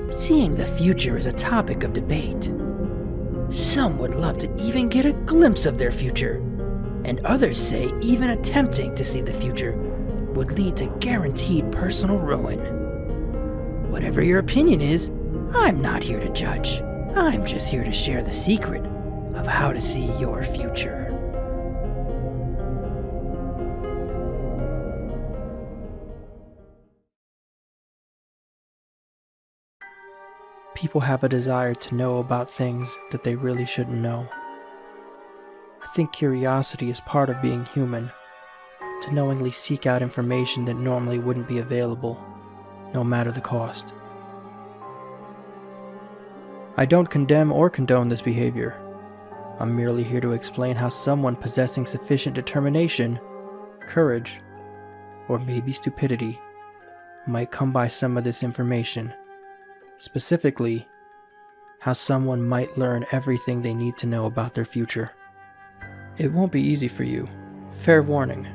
Seeing the future is a topic of debate. Some would love to even get a glimpse of their future, and others say even attempting to see the future would lead to guaranteed personal ruin. Whatever your opinion is, I'm not here to judge. I'm just here to share the secret of how to see your future. People have a desire to know about things that they really shouldn't know. I think curiosity is part of being human, to knowingly seek out information that normally wouldn't be available, no matter the cost. I don't condemn or condone this behavior. I'm merely here to explain how someone possessing sufficient determination, courage, or maybe stupidity might come by some of this information. Specifically, how someone might learn everything they need to know about their future. It won't be easy for you. Fair warning.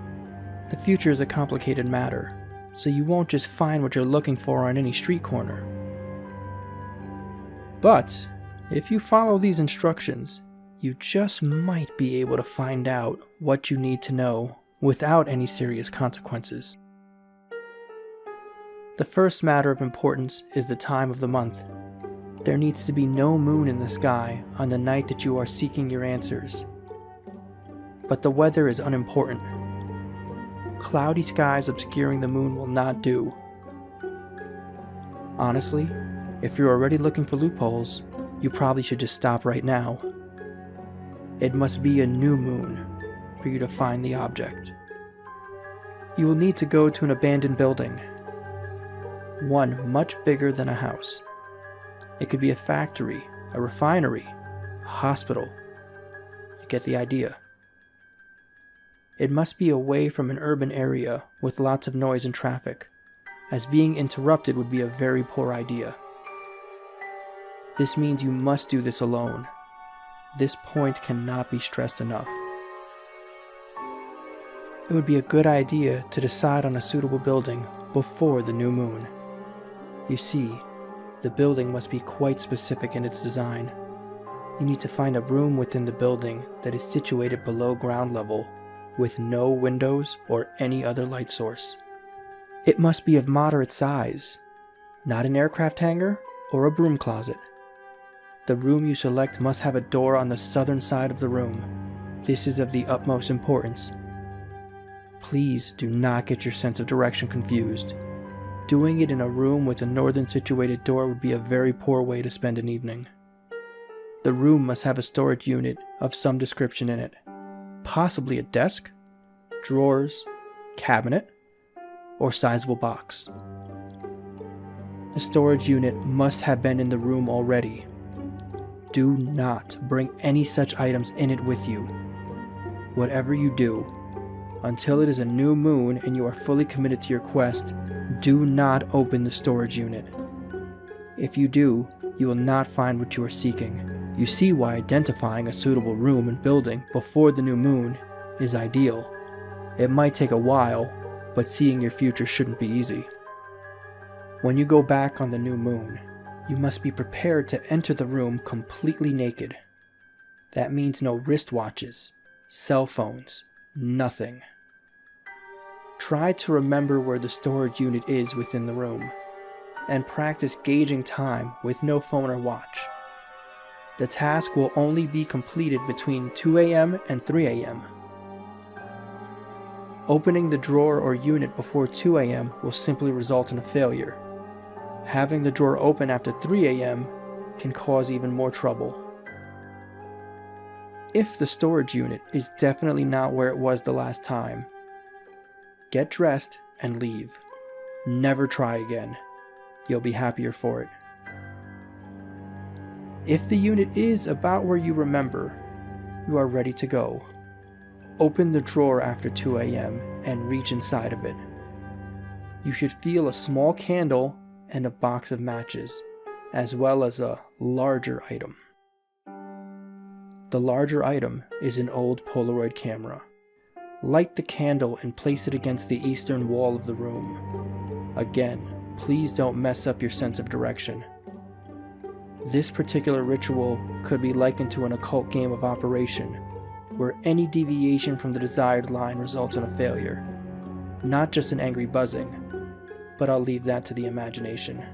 The future is a complicated matter, so you won't just find what you're looking for on any street corner. But, if you follow these instructions, you just might be able to find out what you need to know without any serious consequences. The first matter of importance is the time of the month. There needs to be no moon in the sky on the night that you are seeking your answers. But the weather is unimportant. Cloudy skies obscuring the moon will not do. Honestly, if you're already looking for loopholes, you probably should just stop right now. It must be a new moon for you to find the object. You will need to go to an abandoned building. One much bigger than a house. It could be a factory, a refinery, a hospital. You get the idea. It must be away from an urban area with lots of noise and traffic, as being interrupted would be a very poor idea. This means you must do this alone. This point cannot be stressed enough. It would be a good idea to decide on a suitable building before the new moon. You see, the building must be quite specific in its design. You need to find a room within the building that is situated below ground level, with no windows or any other light source. It must be of moderate size, not an aircraft hangar or a broom closet. The room you select must have a door on the southern side of the room. This is of the utmost importance. Please do not get your sense of direction confused. Doing it in a room with a northern situated door would be a very poor way to spend an evening. The room must have a storage unit of some description in it. Possibly a desk, drawers, cabinet, or sizable box. The storage unit must have been in the room already. Do not bring any such items in it with you. Whatever you do, until it is a new moon and you are fully committed to your quest, do not open the storage unit. If you do, you will not find what you are seeking. You see why identifying a suitable room and building before the new moon is ideal. It might take a while, but seeing your future shouldn't be easy. When you go back on the new moon, you must be prepared to enter the room completely naked. That means no wristwatches, cell phones, nothing. Try to remember where the storage unit is within the room, and practice gauging time with no phone or watch. The task will only be completed between 2 a.m. and 3 a.m. Opening the drawer or unit before 2 a.m. will simply result in a failure. Having the drawer open after 3 a.m. can cause even more trouble. If the storage unit is definitely not where it was the last time, get dressed and leave. Never try again. You'll be happier for it. If the unit is about where you remember, you are ready to go. Open the drawer after 2 a.m. and reach inside of it. You should feel a small candle and a box of matches, as well as a larger item. The larger item is an old Polaroid camera. Light the candle and place it against the eastern wall of the room. Again, please don't mess up your sense of direction. This particular ritual could be likened to an occult game of operation, where any deviation from the desired line results in a failure. Not just an angry buzzing, but I'll leave that to the imagination.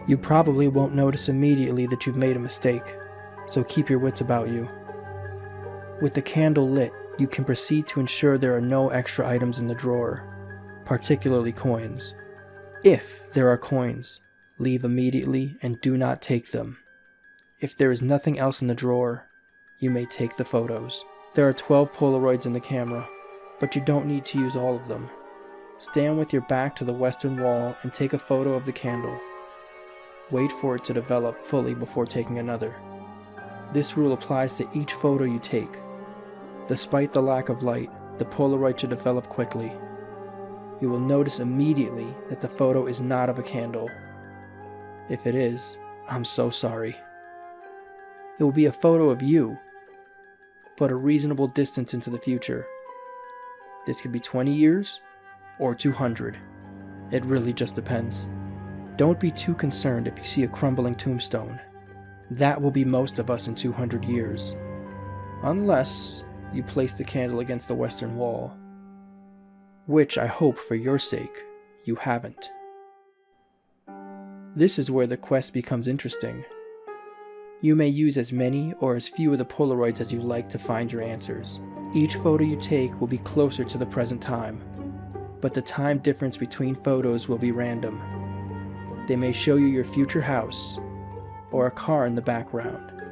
You probably won't notice immediately that you've made a mistake, so keep your wits about you. With the candle lit, you can proceed to ensure there are no extra items in the drawer, particularly coins. If there are coins, leave immediately and do not take them. If there is nothing else in the drawer, you may take the photos. There are 12 Polaroids in the camera, but you don't need to use all of them. Stand with your back to the western wall and take a photo of the candle. Wait for it to develop fully before taking another. This rule applies to each photo you take. Despite the lack of light, the Polaroid should develop quickly. You will notice immediately that the photo is not of a candle. If it is, I'm so sorry. It will be a photo of you, but a reasonable distance into the future. This could be 20 years or 200. It really just depends. Don't be too concerned if you see a crumbling tombstone. That will be most of us in 200 years. Unless you place the candle against the western wall. Which I hope for your sake, you haven't. This is where the quest becomes interesting. You may use as many or as few of the Polaroids as you like to find your answers. Each photo you take will be closer to the present time, but the time difference between photos will be random. They may show you your future house, or a car in the background.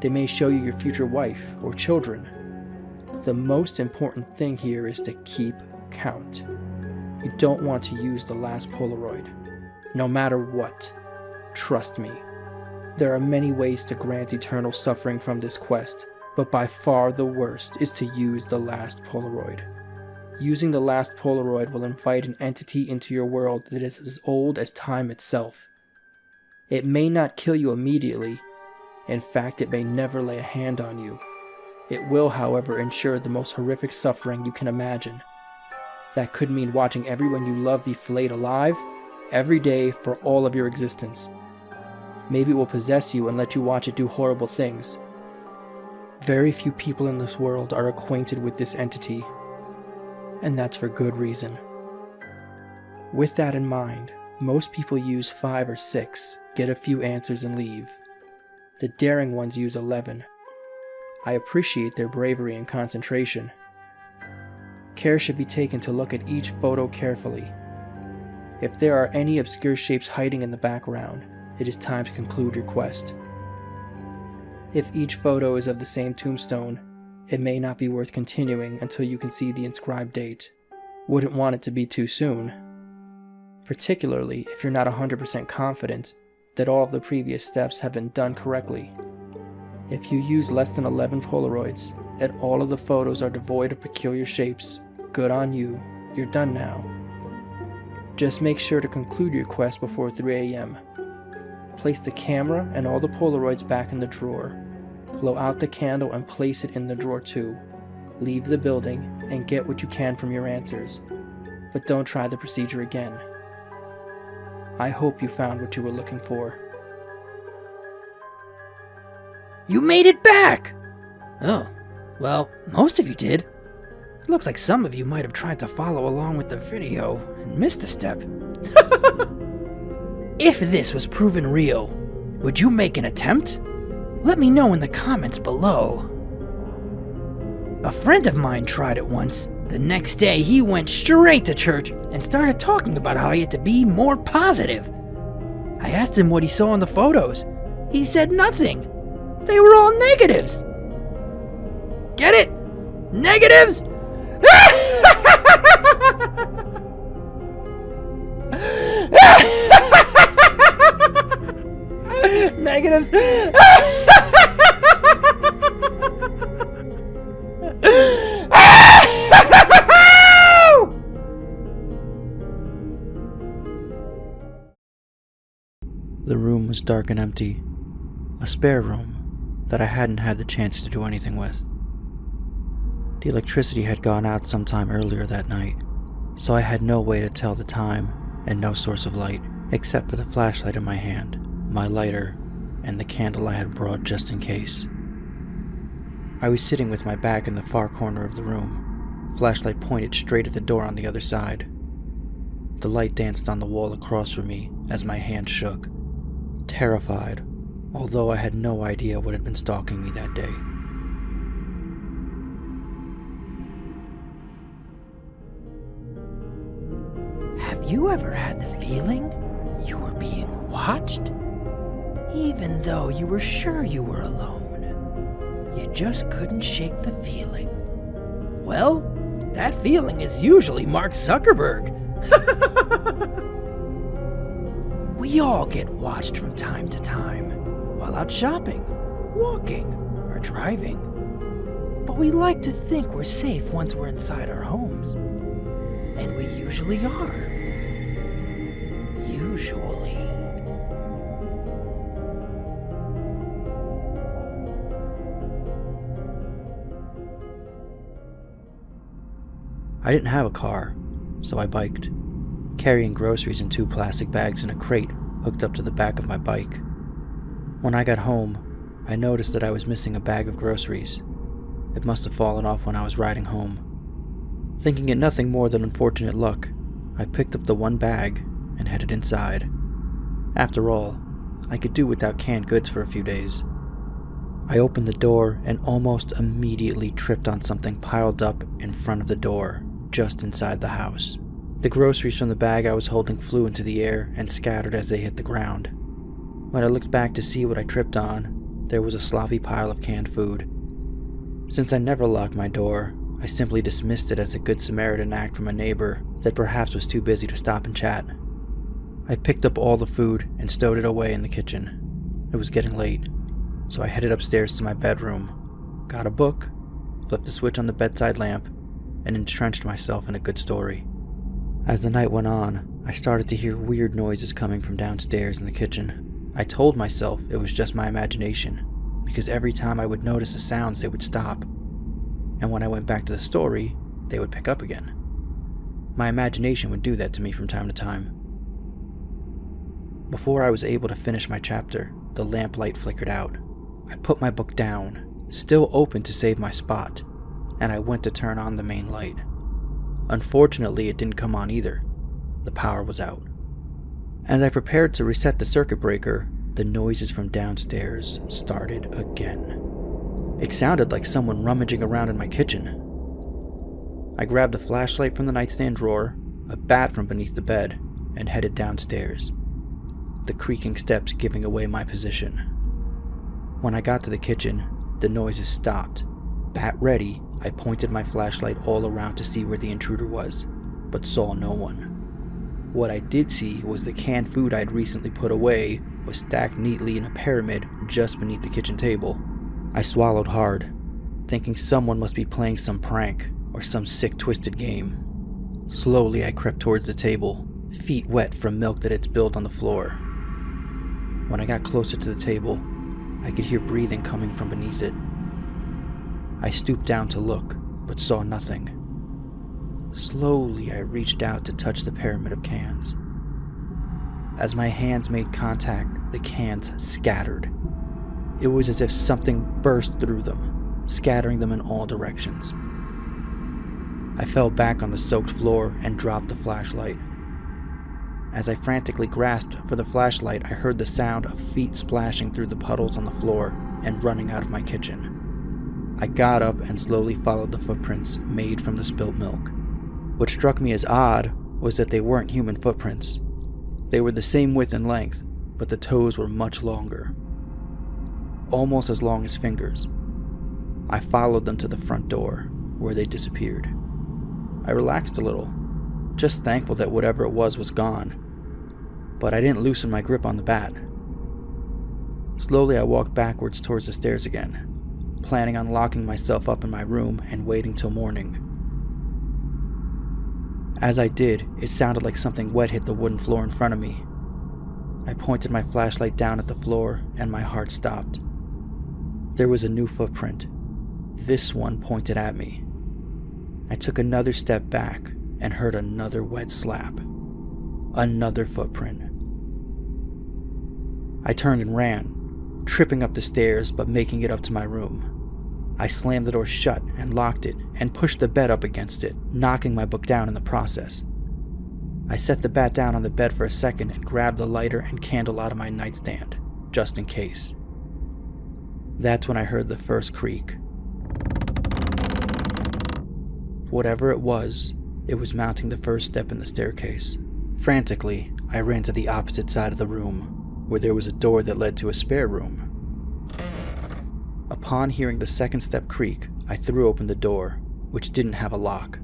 They may show you your future wife or children. The most important thing here is to keep count. You don't want to use the last Polaroid, no matter what. Trust me. There are many ways to grant eternal suffering from this quest, but by far the worst is to use the last Polaroid. Using the last Polaroid will invite an entity into your world that is as old as time itself. It may not kill you immediately. In fact, it may never lay a hand on you. It will, however, ensure the most horrific suffering you can imagine. That could mean watching everyone you love be flayed alive, every day for all of your existence. Maybe it will possess you and let you watch it do horrible things. Very few people in this world are acquainted with this entity, and that's for good reason. With that in mind, most people use 5 or 6, get a few answers and leave. The daring ones use 11. I appreciate their bravery and concentration. Care should be taken to look at each photo carefully. If there are any obscure shapes hiding in the background, it is time to conclude your quest. If each photo is of the same tombstone, it may not be worth continuing until you can see the inscribed date. Wouldn't want it to be too soon. Particularly if you're not 100% confident that all of the previous steps have been done correctly. If you use less than 11 Polaroids, and all of the photos are devoid of peculiar shapes, good on you, you're done now. Just make sure to conclude your quest before 3 AM. Place the camera and all the Polaroids back in the drawer. Blow out the candle and place it in the drawer too. Leave the building and get what you can from your answers, but don't try the procedure again. I hope you found what you were looking for. You made it back! Oh, well, most of you did. It looks like some of you might have tried to follow along with the video and missed a step. If this was proven real, would you make an attempt? Let me know in the comments below. A friend of mine tried it once. The next day he went straight to church and started talking about how he had to be more positive. I asked him what he saw in the photos. He said nothing. They were all negatives. Get it? Negatives? Negatives. The room was dark and empty. A spare room that I hadn't had the chance to do anything with. The electricity had gone out sometime earlier that night, so I had no way to tell the time and no source of light. except for the flashlight in my hand, my lighter, and the candle I had brought just in case. I was sitting with my back in the far corner of the room, flashlight pointed straight at the door on the other side. The light danced on the wall across from me as my hand shook, terrified, although I had no idea what had been stalking me that day. Have you ever had the feeling you were being watched? Even though you were sure you were alone, you just couldn't shake the feeling. Well, that feeling is usually Mark Zuckerberg. We all get watched from time to time, while out shopping, walking, or driving. But we like to think we're safe once we're inside our homes. And we usually are. Usually. I didn't have a car, so I biked, carrying groceries in 2 plastic bags in a crate hooked up to the back of my bike. When I got home, I noticed that I was missing a bag of groceries. It must have fallen off when I was riding home. Thinking it nothing more than unfortunate luck, I picked up the 1 bag and headed inside. After all, I could do without canned goods for a few days. I opened the door and almost immediately tripped on something piled up in front of the door, just inside the house. The groceries from the bag I was holding flew into the air and scattered as they hit the ground. When I looked back to see what I tripped on, there was a sloppy pile of canned food. Since I never locked my door, I simply dismissed it as a good Samaritan act from a neighbor that perhaps was too busy to stop and chat. I picked up all the food and stowed it away in the kitchen. It was getting late, so I headed upstairs to my bedroom, got a book, flipped the switch on the bedside lamp, and entrenched myself in a good story. As the night went on, I started to hear weird noises coming from downstairs in the kitchen. I told myself it was just my imagination, because every time I would notice the sounds, they would stop. And when I went back to the story, they would pick up again. My imagination would do that to me from time to time. Before I was able to finish my chapter, the lamplight flickered out. I put my book down, still open to save my spot, and I went to turn on the main light. Unfortunately, it didn't come on either. The power was out. As I prepared to reset the circuit breaker, the noises from downstairs started again. It sounded like someone rummaging around in my kitchen. I grabbed a flashlight from the nightstand drawer, a bat from beneath the bed, and headed downstairs, the creaking steps giving away my position. When I got to the kitchen, the noises stopped. Bat ready, I pointed my flashlight all around to see where the intruder was, but saw no one. What I did see was the canned food I'd recently put away was stacked neatly in a pyramid just beneath the kitchen table. I swallowed hard, thinking someone must be playing some prank or some sick twisted game. Slowly I crept towards the table, feet wet from milk that had spilled on the floor. When I got closer to the table, I could hear breathing coming from beneath it. I stooped down to look, but saw nothing. Slowly I reached out to touch the pyramid of cans. As my hands made contact, the cans scattered. It was as if something burst through them, scattering them in all directions. I fell back on the soaked floor and dropped the flashlight. As I frantically grasped for the flashlight, I heard the sound of feet splashing through the puddles on the floor and running out of my kitchen. I got up and slowly followed the footprints made from the spilt milk. What struck me as odd was that they weren't human footprints. They were the same width and length, but the toes were much longer, almost as long as fingers. I followed them to the front door, where they disappeared. I relaxed a little, just thankful that whatever it was gone, but I didn't loosen my grip on the bat. Slowly I walked backwards towards the stairs again, planning on locking myself up in my room and waiting till morning. As I did, it sounded like something wet hit the wooden floor in front of me. I pointed my flashlight down at the floor and my heart stopped. There was a new footprint. This one pointed at me. I took another step back and heard another wet slap. Another footprint. I turned and ran, tripping up the stairs but making it up to my room. I slammed the door shut and locked it and pushed the bed up against it, knocking my book down in the process. I set the bat down on the bed for a second and grabbed the lighter and candle out of my nightstand, just in case. That's when I heard the first creak. Whatever it was mounting the first step in the staircase. Frantically, I ran to the opposite side of the room, where there was a door that led to a spare room. Upon hearing the second step creak, I threw open the door, which didn't have a lock,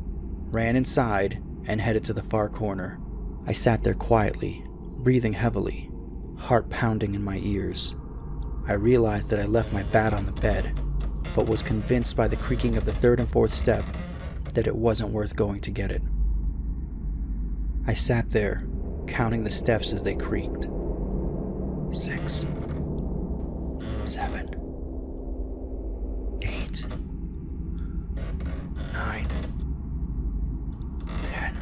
ran inside, and headed to the far corner. I sat there quietly, breathing heavily, heart pounding in my ears. I realized that I left my bat on the bed, but was convinced by the creaking of the third and fourth step that it wasn't worth going to get it. I sat there, counting the steps as they creaked. 6, 7, 8, 9, 10.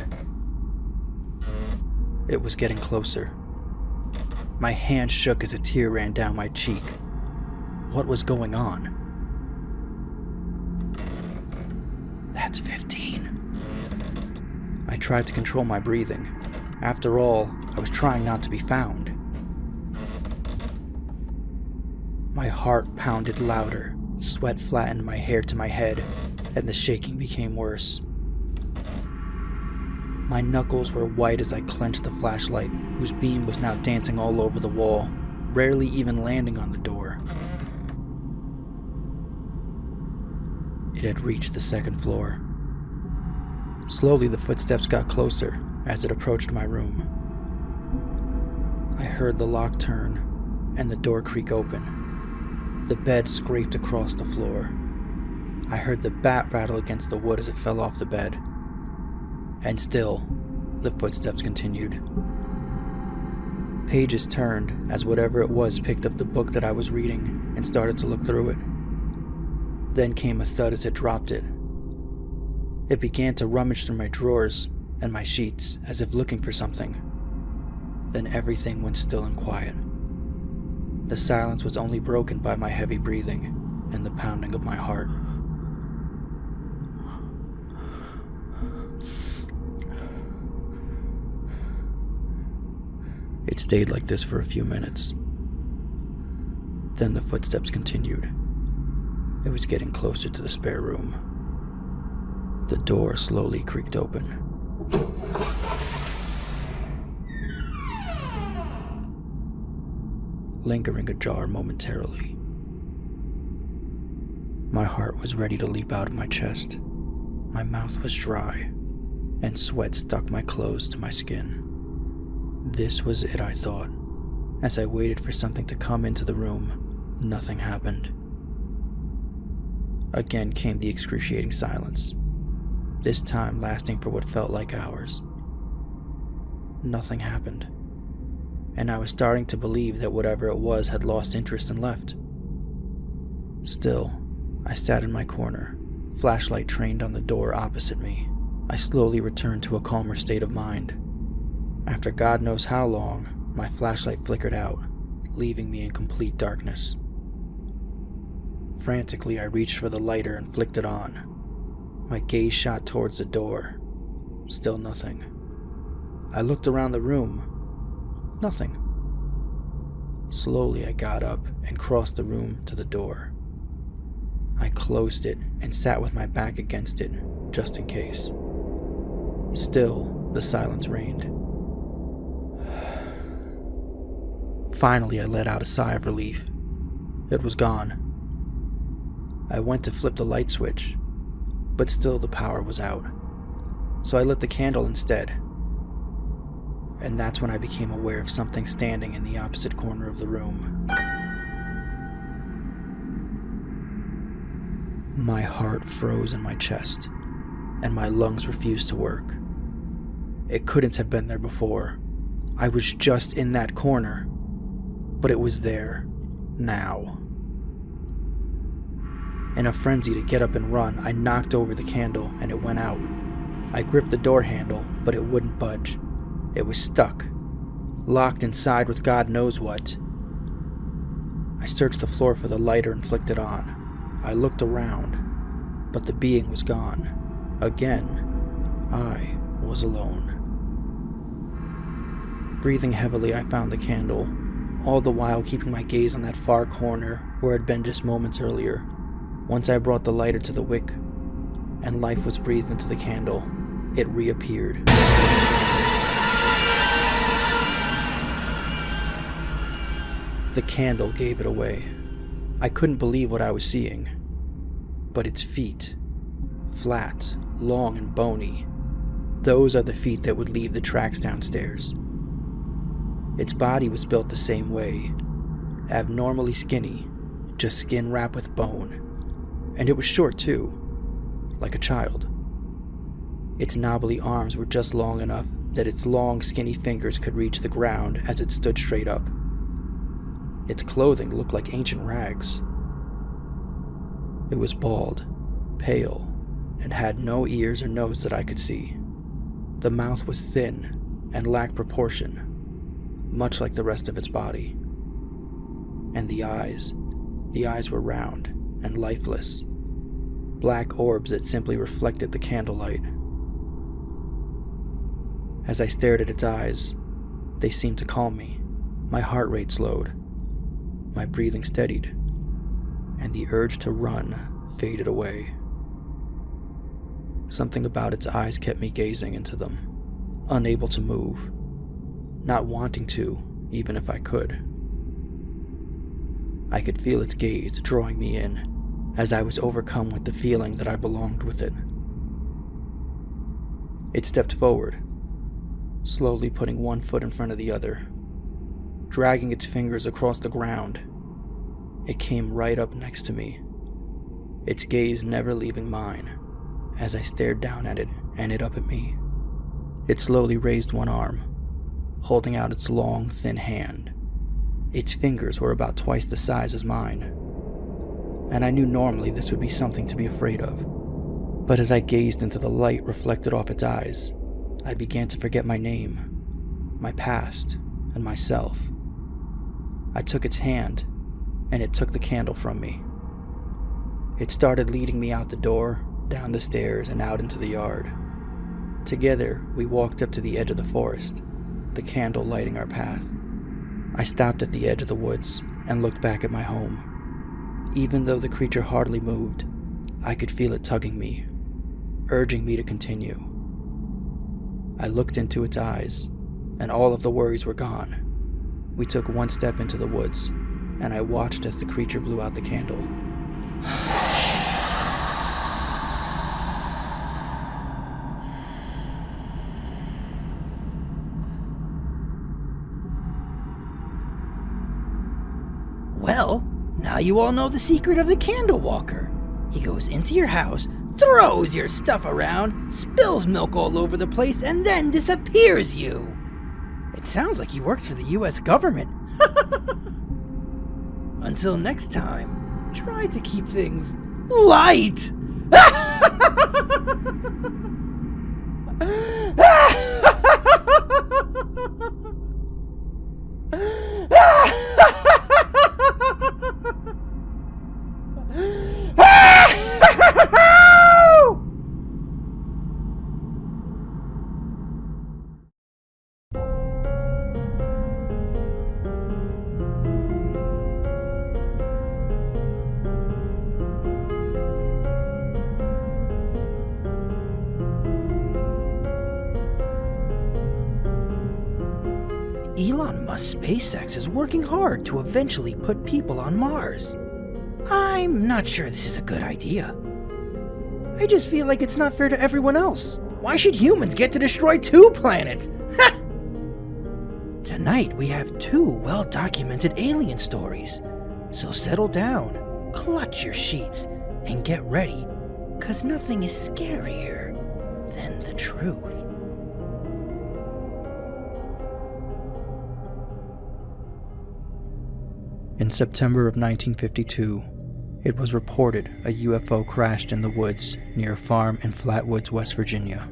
It was getting closer. My hand shook as a tear ran down my cheek. What was going on? That's 15. I tried to control my breathing. After all, I was trying not to be found. My heart pounded louder, sweat flattened my hair to my head, and the shaking became worse. My knuckles were white as I clenched the flashlight, whose beam was now dancing all over the wall, rarely even landing on the door. It had reached the second floor. Slowly the footsteps got closer as it approached my room. I heard the lock turn and the door creak open. The bed scraped across the floor. I heard the bat rattle against the wood as it fell off the bed. And still, the footsteps continued. Pages turned as whatever it was picked up the book that I was reading and started to look through it. Then came a thud as it dropped it. It began to rummage through my drawers and my sheets as if looking for something. Then everything went still and quiet. The silence was only broken by my heavy breathing and the pounding of my heart. It stayed like this for a few minutes. Then the footsteps continued. It was getting closer to the spare room. The door slowly creaked open. Lingering ajar momentarily. My heart was ready to leap out of my chest. My mouth was dry, and sweat stuck my clothes to my skin. This was it, I thought. As I waited for something to come into the room, nothing happened. Again came the excruciating silence, this time lasting for what felt like hours. Nothing happened, and I was starting to believe that whatever it was had lost interest and left. Still, I sat in my corner, flashlight trained on the door opposite me. I slowly returned to a calmer state of mind. After God knows how long, my flashlight flickered out, leaving me in complete darkness. Frantically, I reached for the lighter and flicked it on. My gaze shot towards the door. Still nothing. I looked around the room. Nothing. Slowly, I got up and crossed the room to the door. I closed it and sat with my back against it, just in case. Still, the silence reigned. Finally, I let out a sigh of relief. It was gone. I went to flip the light switch, but still the power was out. So I lit the candle instead. And that's when I became aware of something standing in the opposite corner of the room. My heart froze in my chest, and my lungs refused to work. It couldn't have been there before. I was just in that corner, but it was there, now. In a frenzy to get up and run, I knocked over the candle and it went out. I gripped the door handle, but it wouldn't budge. It was stuck, locked inside with God knows what. I searched the floor for the lighter and flicked it on. I looked around, but the being was gone. Again, I was alone. Breathing heavily, I found the candle, all the while keeping my gaze on that far corner where it had been just moments earlier. Once I brought the lighter to the wick, and life was breathed into the candle, it reappeared. The candle gave it away. I couldn't believe what I was seeing. But its feet, flat, long, and bony, those are the feet that would leave the tracks downstairs. Its body was built the same way, abnormally skinny, just skin wrapped with bone. And it was short too, like a child. Its knobbly arms were just long enough that its long, skinny fingers could reach the ground as it stood straight up. Its clothing looked like ancient rags. It was bald, pale, and had no ears or nose that I could see. The mouth was thin and lacked proportion, much like the rest of its body. And the eyes were round and lifeless, black orbs that simply reflected the candlelight. As I stared at its eyes, they seemed to calm me. My heart rate slowed, my breathing steadied, and the urge to run faded away. Something about its eyes kept me gazing into them, unable to move, not wanting to, even if I could. I could feel its gaze drawing me in, as I was overcome with the feeling that I belonged with it. It stepped forward, slowly putting one foot in front of the other, dragging its fingers across the ground. It came right up next to me, its gaze never leaving mine, as I stared down at it and it up at me. It slowly raised one arm, holding out its long, thin hand. Its fingers were about twice the size as mine, and I knew normally this would be something to be afraid of. But as I gazed into the light reflected off its eyes, I began to forget my name, my past, and myself. I took its hand, and it took the candle from me. It started leading me out the door, down the stairs, and out into the yard. Together, we walked up to the edge of the forest, the candle lighting our path. I stopped at the edge of the woods and looked back at my home. Even though the creature hardly moved, I could feel it tugging me, urging me to continue. I looked into its eyes, and all of the worries were gone. We took one step into the woods, and I watched as the creature blew out the candle. Well, now you all know the secret of the Candle Walker. He goes into your house, throws your stuff around, spills milk all over the place, and then disappears you. It sounds like he works for the US government. Until next time, try to keep things light. Elon Musk's SpaceX is working hard to eventually put people on Mars. I'm not sure this is a good idea. I just feel like it's not fair to everyone else. Why should humans get to destroy 2 planets? Tonight we have 2 well-documented alien stories. So settle down, clutch your sheets, and get ready, 'cause nothing is scarier than the truth. In September of 1952, it was reported a UFO crashed in the woods near a farm in Flatwoods, West Virginia.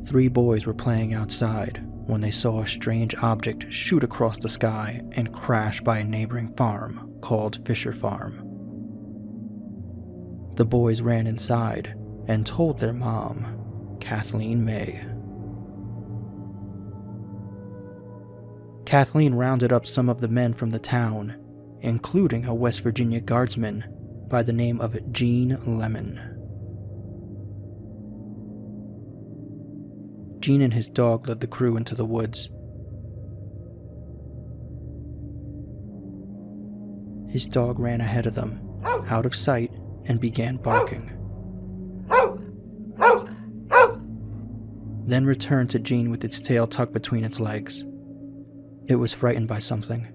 3 boys were playing outside when they saw a strange object shoot across the sky and crash by a neighboring farm called Fisher Farm. The boys ran inside and told their mom, Kathleen May. Kathleen rounded up some of the men from the town, including a West Virginia guardsman by the name of Gene Lemon. Gene and his dog led the crew into the woods. His dog ran ahead of them, out of sight, and began barking. Then returned to Gene with its tail tucked between its legs. It was frightened by something.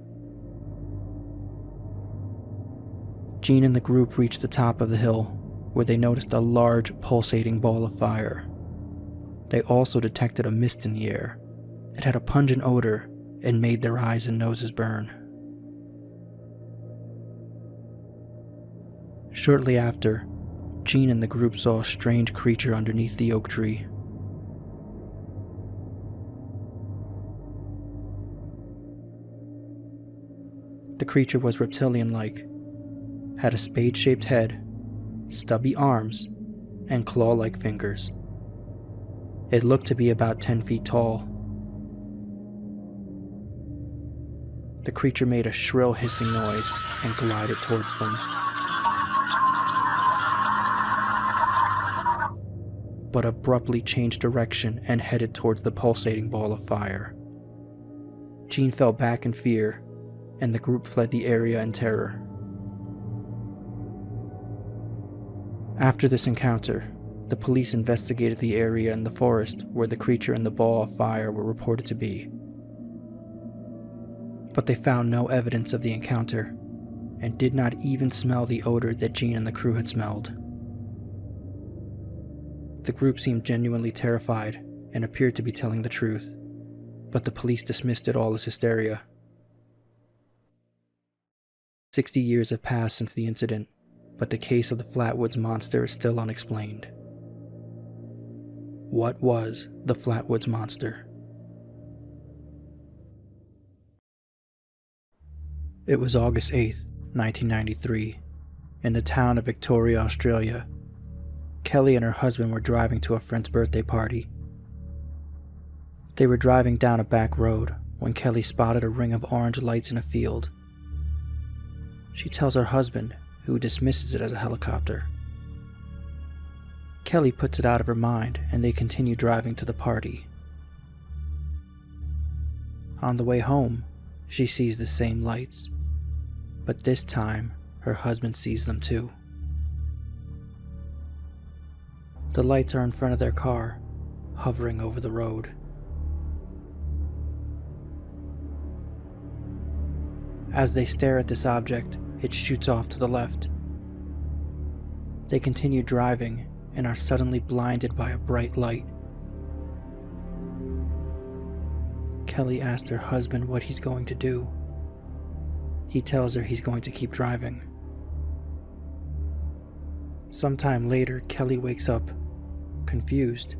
Gene and the group reached the top of the hill, where they noticed a large, pulsating ball of fire. They also detected a mist in the air. It had a pungent odor and made their eyes and noses burn. Shortly after, Gene and the group saw a strange creature underneath the oak tree. The creature was reptilian-like, had a spade-shaped head, stubby arms, and claw-like fingers. It looked to be about 10 feet tall. The creature made a shrill hissing noise and glided towards them. But abruptly changed direction and headed towards the pulsating ball of fire. Gene fell back in fear, and the group fled the area in terror. After this encounter, the police investigated the area in the forest where the creature and the ball of fire were reported to be. But they found no evidence of the encounter, and did not even smell the odor that Gene and the crew had smelled. The group seemed genuinely terrified and appeared to be telling the truth, but the police dismissed it all as hysteria. 60 years have passed since the incident, but the case of the Flatwoods Monster is still unexplained. What was the Flatwoods Monster? It was August 8th, 1993, in the town of Victoria, Australia. Kelly and her husband were driving to a friend's birthday party. They were driving down a back road when Kelly spotted a ring of orange lights in a field. She tells her husband, who dismisses it as a helicopter. Kelly puts it out of her mind, and they continue driving to the party. On the way home, she sees the same lights, but this time, her husband sees them too. The lights are in front of their car, hovering over the road. As they stare at this object, it shoots off to the left. They continue driving and are suddenly blinded by a bright light. Kelly asks her husband what he's going to do. He tells her he's going to keep driving. Sometime later, Kelly wakes up, confused,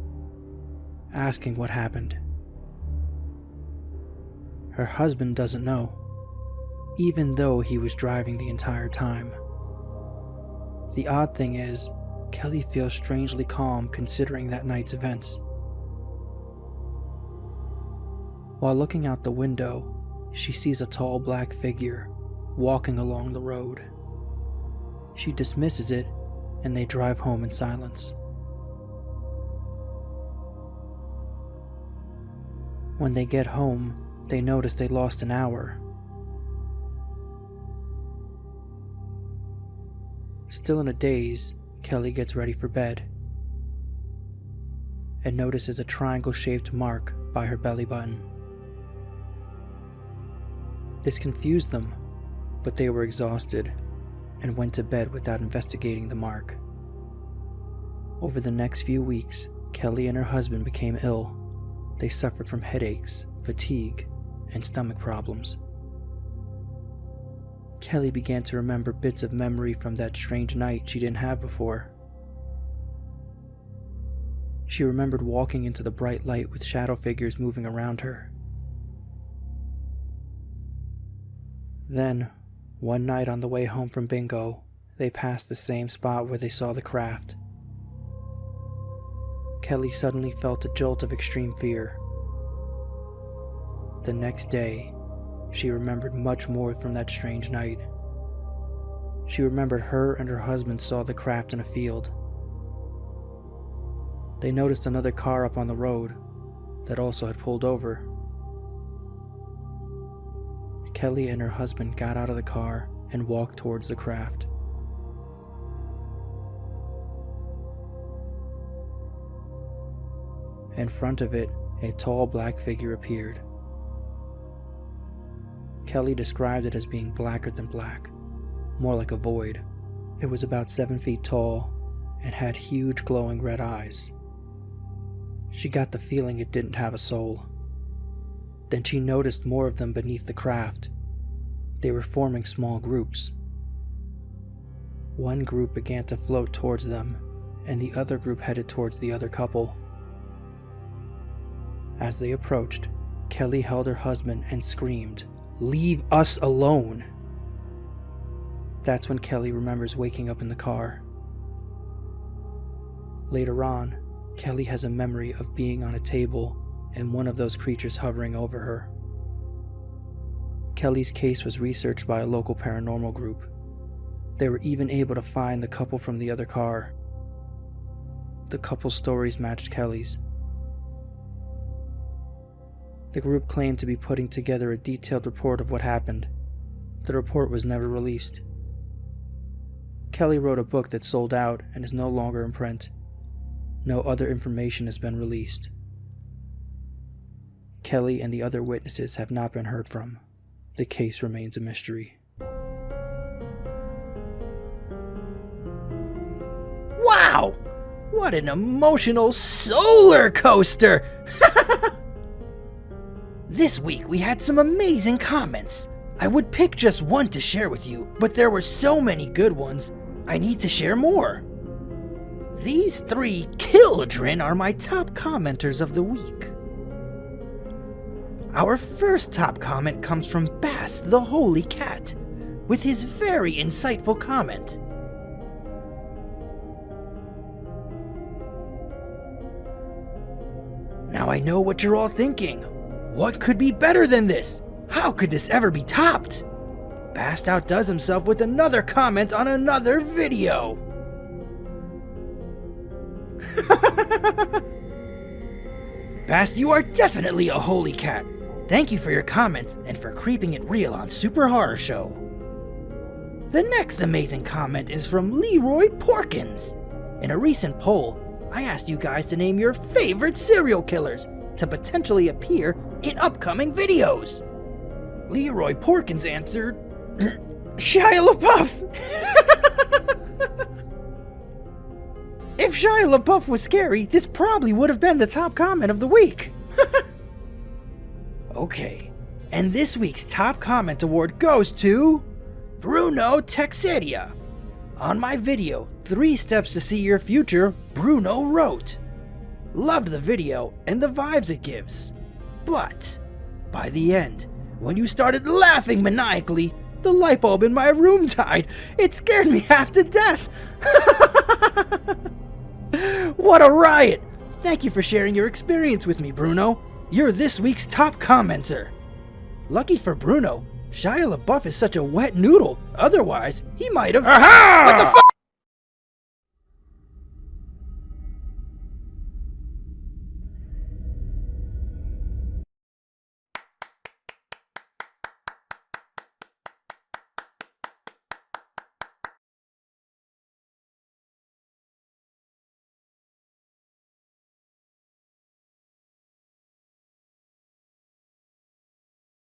asking what happened. Her husband doesn't know, even though he was driving the entire time. The odd thing is, Kelly feels strangely calm considering that night's events. While looking out the window, she sees a tall black figure walking along the road. She dismisses it, and they drive home in silence. When they get home, they notice they lost an hour. Still in a daze, Kelly gets ready for bed and notices a triangle-shaped mark by her belly button. This confused them, but they were exhausted and went to bed without investigating the mark. Over the next few weeks, Kelly and her husband became ill. They suffered from headaches, fatigue, and stomach problems. Kelly began to remember bits of memory from that strange night she didn't have before. She remembered walking into the bright light with shadow figures moving around her. Then, one night on the way home from bingo, they passed the same spot where they saw the craft. Kelly suddenly felt a jolt of extreme fear. The next day, she remembered much more from that strange night. She remembered her and her husband saw the craft in a field. They noticed another car up on the road that also had pulled over. Kelly and her husband got out of the car and walked towards the craft. In front of it, a tall black figure appeared. Kelly described it as being blacker than black, more like a void. It was about 7 feet tall and had huge glowing red eyes. She got the feeling it didn't have a soul. Then she noticed more of them beneath the craft. They were forming small groups. One group began to float towards them, and the other group headed towards the other couple. As they approached, Kelly held her husband and screamed, "Leave us alone!" That's when Kelly remembers waking up in the car. Later on, Kelly has a memory of being on a table and one of those creatures hovering over her. Kelly's case was researched by a local paranormal group. They were even able to find the couple from the other car. The couple's stories matched Kelly's. The group claimed to be putting together a detailed report of what happened. The report was never released. Kelly wrote a book that sold out and is no longer in print. No other information has been released. Kelly and the other witnesses have not been heard from. The case remains a mystery. Wow! What an emotional solar coaster! This week we had some amazing comments. I would pick just one to share with you, but there were so many good ones, I need to share more. These 3 Kill-dren are my top commenters of the week. Our first top comment comes from Bass the Holy Cat, with his very insightful comment. Now I know what you're all thinking. What could be better than this? How could this ever be topped? Bast outdoes himself with another comment on another video. Bast, you are definitely a holy cat. Thank you for your comments and for keeping it real on Super Horror Show. The next amazing comment is from Leroy Porkins. In a recent poll, I asked you guys to name your favorite serial killers to potentially appear in upcoming videos. Leroy Porkins answered, Shia LaBeouf! If Shia LaBeouf was scary, this probably would have been the top comment of the week. Okay, and this week's top comment award goes to Bruno Texedia. On my video, 3 Steps to See Your Future, Bruno wrote, loved the video and the vibes it gives. But by the end, when you started laughing maniacally, the light bulb in my room died. It scared me half to death. What a riot! Thank you for sharing your experience with me, Bruno. You're this week's top commenter. Lucky for Bruno, Shia LaBeouf is such a wet noodle. Otherwise, he might have... Aha! What the fuck?